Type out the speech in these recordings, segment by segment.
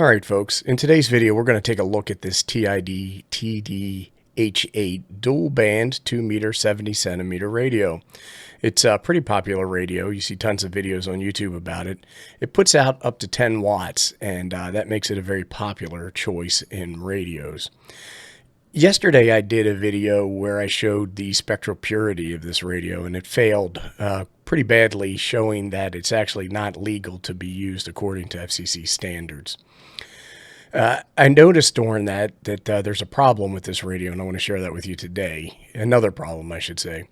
All right, folks, in today's video, we're going to take a look at this TID TD-H8 dual band 2 meter 70 centimeter radio. It's a pretty popular radio. You see tons of videos on YouTube about it. It puts out up to 10 watts, and that makes it a very popular choice in radios. Yesterday, I did a video where I showed the spectral purity of this radio, and it failed pretty badly, showing that it's actually not legal to be used according to FCC standards. I noticed during that there's a problem with this radio, and I want to share that with you today. Another problem, I should say.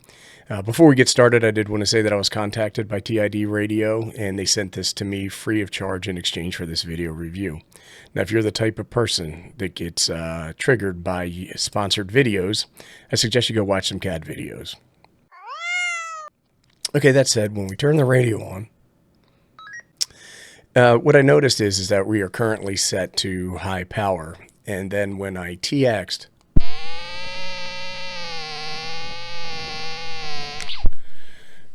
Before we get started, I did want to say that I was contacted by TIDRadio, and they sent this to me free of charge in exchange for this video review. Now, if you're the type of person that gets triggered by sponsored videos, I suggest you go watch some cat videos. Okay, that said, when we turn the radio on, what I noticed is that we are currently set to high power, and then when I TX'd,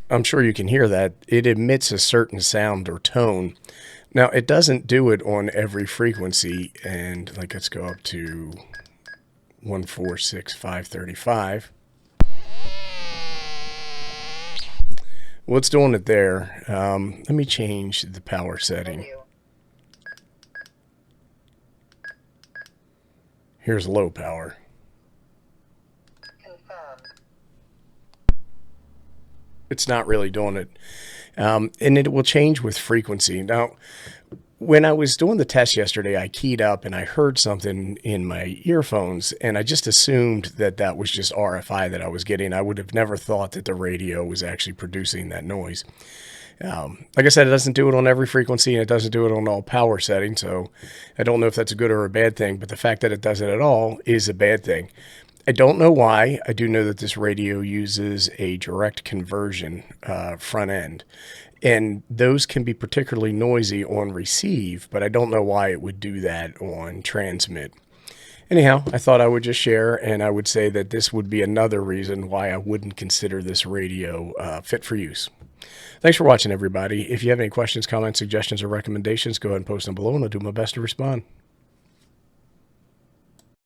I'm sure you can hear that, it emits a certain sound or tone. Now, it doesn't do it on every frequency, and like let's go up to 146,535. Well, it's doing it there. Let me change the power setting. Here's low power. It's not really doing it. And it will change with frequency. Now, when I was doing the test yesterday, I keyed up and I heard something in my earphones, and I just assumed that that was just RFI that I was getting. I would have never thought that the radio was actually producing that noise. Like I said, it doesn't do it on every frequency, and it doesn't do it on all power settings, so I don't know if that's a good or a bad thing, but the fact that it does it at all is a bad thing. I don't know why. I do know that this radio uses a direct conversion front end, and those can be particularly noisy on receive, but I don't know why it would do that on transmit. Anyhow, I thought I would just share, and I would say that this would be another reason why I wouldn't consider this radio fit for use. Thanks for watching, everybody. If you have any questions, comments, suggestions, or recommendations, go ahead and post them below, and I'll do my best to respond.